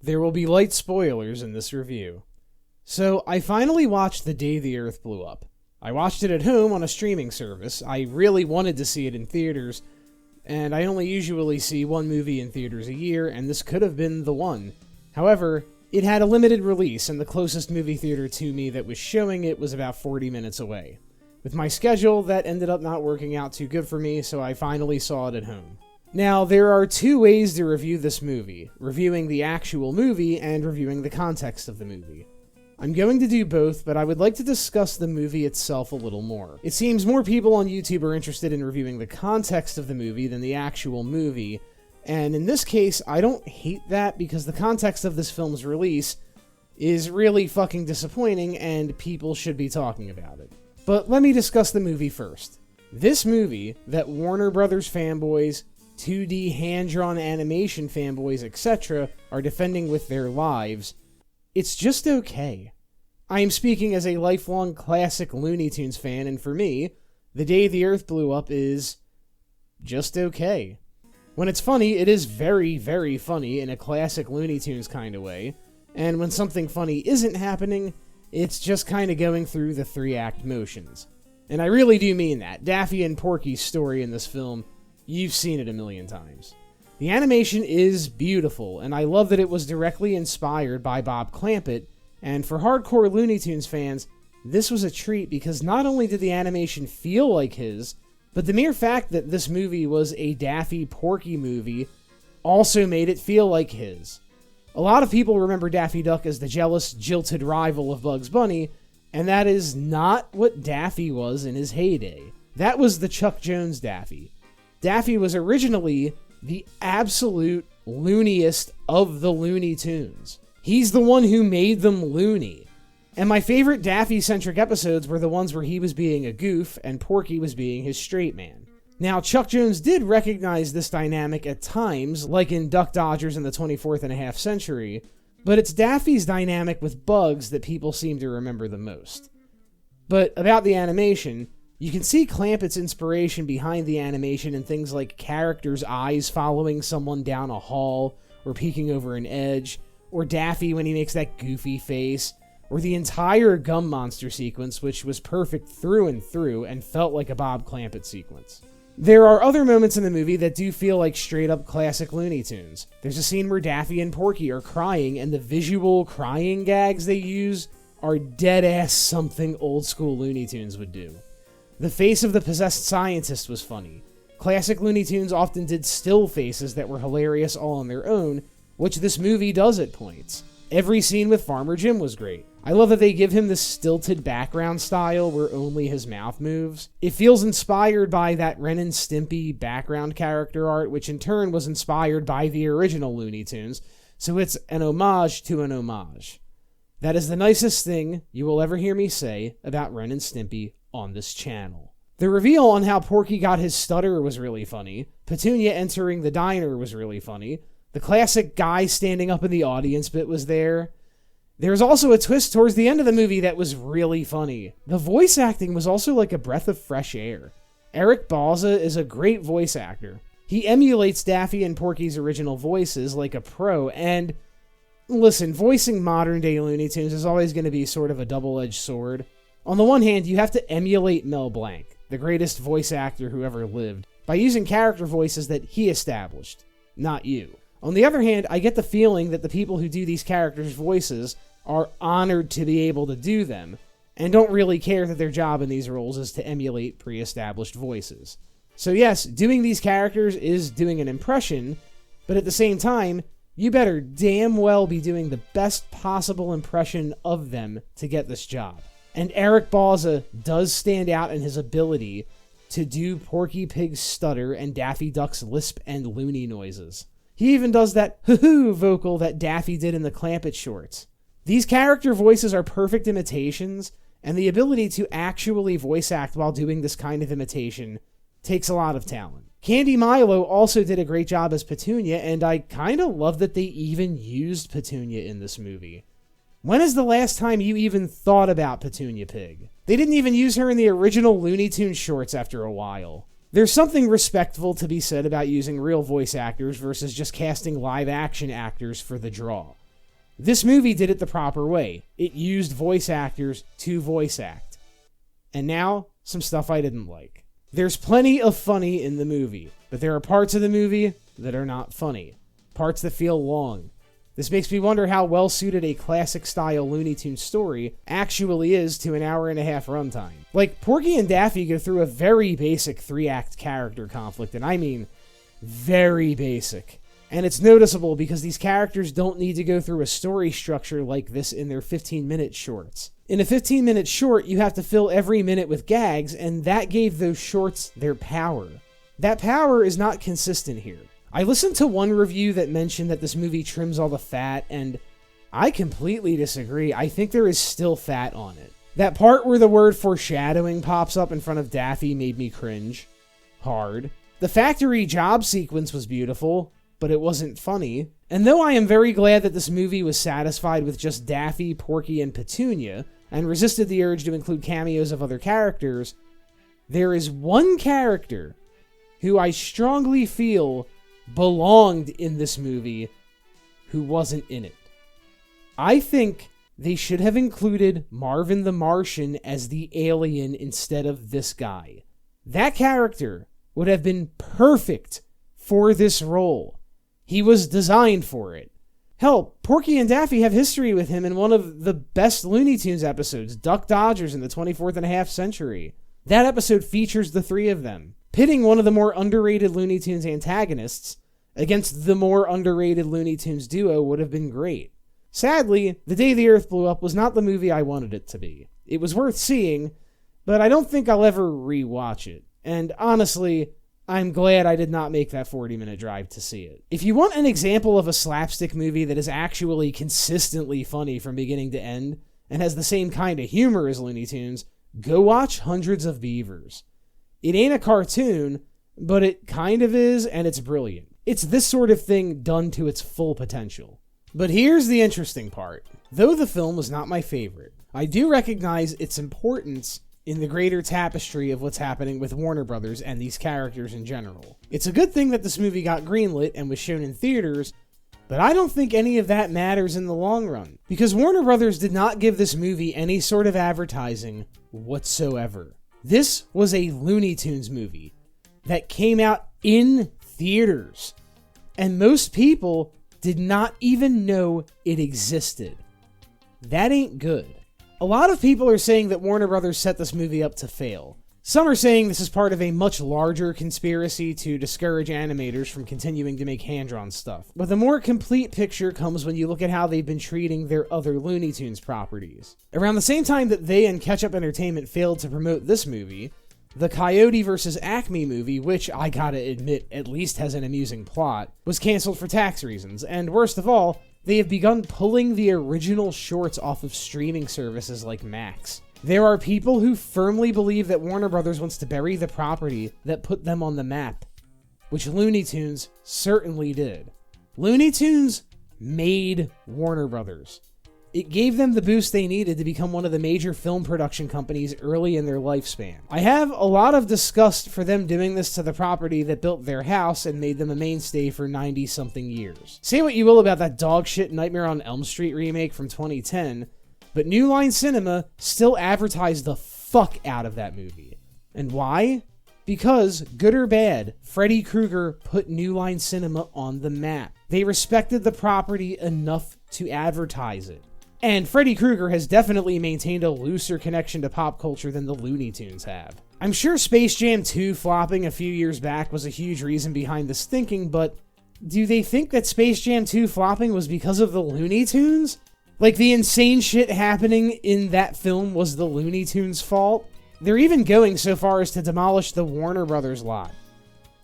There will be light spoilers in this review. So, I finally watched The Day the Earth Blew Up. I watched it at home on a streaming service. I really wanted to see it in theaters, and I only usually see one movie in theaters a year, and this could have been the one. However, it had a limited release, and the closest movie theater to me that was showing it was about 40 minutes away. With my schedule, that ended up not working out too good for me, so I finally saw it at home. Now, there are two ways to review this movie: reviewing the actual movie and reviewing the context of the movie. I'm going to do both, but I would like to discuss the movie itself a little more. It seems more people on YouTube are interested in reviewing the context of the movie than the actual movie, and in this case, I don't hate that because the context of this film's release is really fucking disappointing and people should be talking about it. But let me discuss the movie first. This movie that Warner Brothers fanboys, 2D hand-drawn animation fanboys, etc. are defending with their lives, it's just okay. I am speaking as a lifelong classic Looney Tunes fan, and for me, The Day the Earth Blew Up is just okay. When it's funny, it is very, very funny in a classic Looney Tunes kind of way, and when something funny isn't happening, it's just kind of going through the three-act motions. And I really do mean that. Daffy and Porky's story in this film, you've seen it a million times. The animation is beautiful, and I love that it was directly inspired by Bob Clampett, and for hardcore Looney Tunes fans, this was a treat because not only did the animation feel like his, but the mere fact that this movie was a Daffy-Porky movie also made it feel like his. A lot of people remember Daffy Duck as the jealous, jilted rival of Bugs Bunny, and that is not what Daffy was in his heyday. That was the Chuck Jones Daffy. Daffy was originally the absolute looniest of the Looney Tunes. He's the one who made them loony. And my favorite Daffy-centric episodes were the ones where he was being a goof and Porky was being his straight man. Now, Chuck Jones did recognize this dynamic at times, like in Duck Dodgers in the 24th and a half century, but it's Daffy's dynamic with Bugs that people seem to remember the most. But about the animation, you can see Clampett's inspiration behind the animation in things like characters' eyes following someone down a hall, or peeking over an edge, or Daffy when he makes that goofy face, or the entire Gum Monster sequence, which was perfect through and through and felt like a Bob Clampett sequence. There are other moments in the movie that do feel like straight-up classic Looney Tunes. There's a scene where Daffy and Porky are crying, and the visual crying gags they use are dead-ass something old-school Looney Tunes would do. The face of the possessed scientist was funny. Classic Looney Tunes often did still faces that were hilarious all on their own, which this movie does at points. Every scene with Farmer Jim was great. I love that they give him this stilted background style where only his mouth moves. It feels inspired by that Ren and Stimpy background character art, which in turn was inspired by the original Looney Tunes, so it's an homage to an homage. That is the nicest thing you will ever hear me say about Ren and Stimpy on this channel. The reveal on how Porky got his stutter was really funny. Petunia entering the diner was really funny. The classic guy standing up in the audience bit was there. There's also a twist towards the end of the movie that was really funny. The voice acting was also like a breath of fresh air. Eric Bauza is a great voice actor. He emulates Daffy and Porky's original voices like a pro, and listen, voicing modern-day Looney Tunes is always going to be sort of a double-edged sword. On the one hand, you have to emulate Mel Blanc, the greatest voice actor who ever lived, by using character voices that he established, not you. On the other hand, I get the feeling that the people who do these characters' voices are honored to be able to do them, and don't really care that their job in these roles is to emulate pre-established voices. So yes, doing these characters is doing an impression, but at the same time, you better damn well be doing the best possible impression of them to get this job. And Eric Bauza does stand out in his ability to do Porky Pig's stutter and Daffy Duck's lisp and loony noises. He even does that hoo-hoo vocal that Daffy did in the Clampett shorts. These character voices are perfect imitations, and the ability to actually voice act while doing this kind of imitation takes a lot of talent. Candy Milo also did a great job as Petunia, and I kind of love that they even used Petunia in this movie. When is the last time you even thought about Petunia Pig? They didn't even use her in the original Looney Tunes shorts after a while. There's something respectful to be said about using real voice actors versus just casting live-action actors for the draw. This movie did it the proper way. It used voice actors to voice act. And now, some stuff I didn't like. There's plenty of funny in the movie, but there are parts of the movie that are not funny. Parts that feel long. This makes me wonder how well suited a classic-style Looney Tunes story actually is to an hour-and-a-half runtime. Like, Porky and Daffy go through a very basic 3-act character conflict, and I mean very basic. And it's noticeable because these characters don't need to go through a story structure like this in their 15-minute shorts. In a 15-minute short, you have to fill every minute with gags, and that gave those shorts their power. That power is not consistent here. I listened to one review that mentioned that this movie trims all the fat, and I completely disagree. I think there is still fat on it. That part where the word foreshadowing pops up in front of Daffy made me cringe. Hard. The factory job sequence was beautiful, but it wasn't funny. And though I am very glad that this movie was satisfied with just Daffy, Porky, and Petunia, and resisted the urge to include cameos of other characters, there is one character who I strongly feel belonged in this movie who wasn't in it. I think they should have included Marvin the Martian as the alien instead of this guy. That character would have been perfect for this role. He was designed for it. Hell, Porky and Daffy have history with him in one of the best Looney Tunes episodes, Duck Dodgers in the 24th and a half century. That episode features the three of them, pitting one of the more underrated Looney Tunes antagonists against the more underrated Looney Tunes duo would have been great. Sadly, The Day the Earth Blew Up was not the movie I wanted it to be. It was worth seeing, but I don't think I'll ever rewatch it. And honestly, I'm glad I did not make that 40-minute drive to see it. If you want an example of a slapstick movie that is actually consistently funny from beginning to end, and has the same kind of humor as Looney Tunes, go watch Hundreds of Beavers. It ain't a cartoon, but it kind of is, and it's brilliant. It's this sort of thing done to its full potential. But here's the interesting part. Though the film was not my favorite, I do recognize its importance in the greater tapestry of what's happening with Warner Brothers and these characters in general. It's a good thing that this movie got greenlit and was shown in theaters, but I don't think any of that matters in the long run, because Warner Brothers did not give this movie any sort of advertising whatsoever. This was a Looney Tunes movie that came out in theaters, and most people did not even know it existed. That ain't good. A lot of people are saying that Warner Brothers set this movie up to fail. Some are saying this is part of a much larger conspiracy to discourage animators from continuing to make hand-drawn stuff. But the more complete picture comes when you look at how they've been treating their other Looney Tunes properties. Around the same time that they and Ketchup Entertainment failed to promote this movie, the Coyote vs. Acme movie, which I gotta admit at least has an amusing plot, was canceled for tax reasons, and worst of all, they have begun pulling the original shorts off of streaming services like Max. There are people who firmly believe that Warner Brothers wants to bury the property that put them on the map, which Looney Tunes certainly did. Looney Tunes made Warner Brothers. It gave them the boost they needed to become one of the major film production companies early in their lifespan. I have a lot of disgust for them doing this to the property that built their house and made them a mainstay for 90-something years. Say what you will about that dogshit Nightmare on Elm Street remake from 2010, but New Line Cinema still advertised the fuck out of that movie. And why? Because, good or bad, Freddy Krueger put New Line Cinema on the map. They respected the property enough to advertise it. And Freddy Krueger has definitely maintained a looser connection to pop culture than the Looney Tunes have. I'm sure Space Jam 2 flopping a few years back was a huge reason behind this thinking, but do they think that Space Jam 2 flopping was because of the Looney Tunes? Like, the insane shit happening in that film was the Looney Tunes' fault? They're even going so far as to demolish the Warner Brothers lot.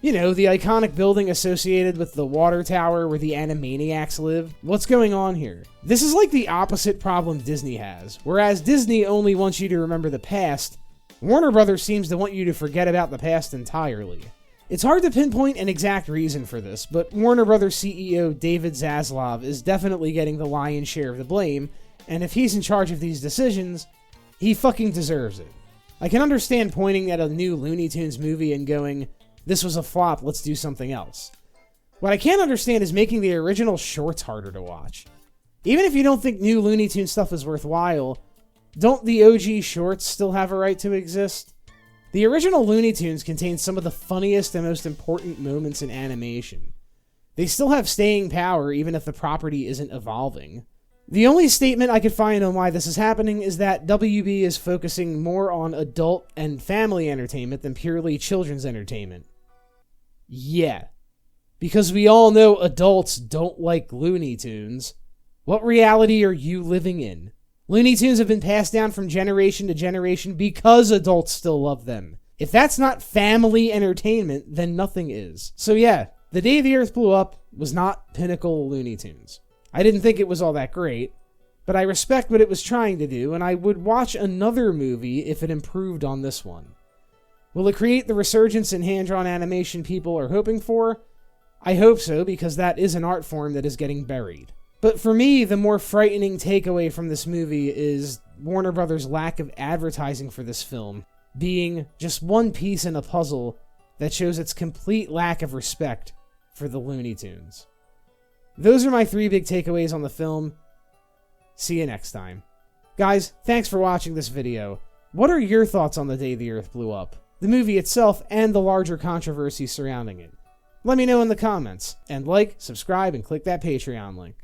You know, the iconic building associated with the water tower where the Animaniacs live. What's going on here? This is like the opposite problem Disney has. Whereas Disney only wants you to remember the past, Warner Brothers seems to want you to forget about the past entirely. It's hard to pinpoint an exact reason for this, but Warner Brothers CEO David Zaslav is definitely getting the lion's share of the blame, and if he's in charge of these decisions, he fucking deserves it. I can understand pointing at a new Looney Tunes movie and going, "This was a flop, let's do something else." What I can't understand is making the original shorts harder to watch. Even if you don't think new Looney Tunes stuff is worthwhile, don't the OG shorts still have a right to exist? The original Looney Tunes contains some of the funniest and most important moments in animation. They still have staying power even if the property isn't evolving. The only statement I could find on why this is happening is that WB is focusing more on adult and family entertainment than purely children's entertainment. Yeah, because we all know adults don't like Looney Tunes. What reality are you living in? Looney Tunes have been passed down from generation to generation because adults still love them. If that's not family entertainment, then nothing is. So yeah, The Day the Earth Blew Up was not pinnacle Looney Tunes. I didn't think it was all that great, but I respect what it was trying to do, and I would watch another movie if it improved on this one. Will it create the resurgence in hand-drawn animation people are hoping for? I hope so, because that is an art form that is getting buried. But for me, the more frightening takeaway from this movie is Warner Brothers' lack of advertising for this film, being just one piece in a puzzle that shows its complete lack of respect for the Looney Tunes. Those are my 3 big takeaways on the film. See you next time. Guys, thanks for watching this video. What are your thoughts on The Day the Earth Blew Up, the movie itself, and the larger controversy surrounding it? Let me know in the comments, and like, subscribe, and click that Patreon link.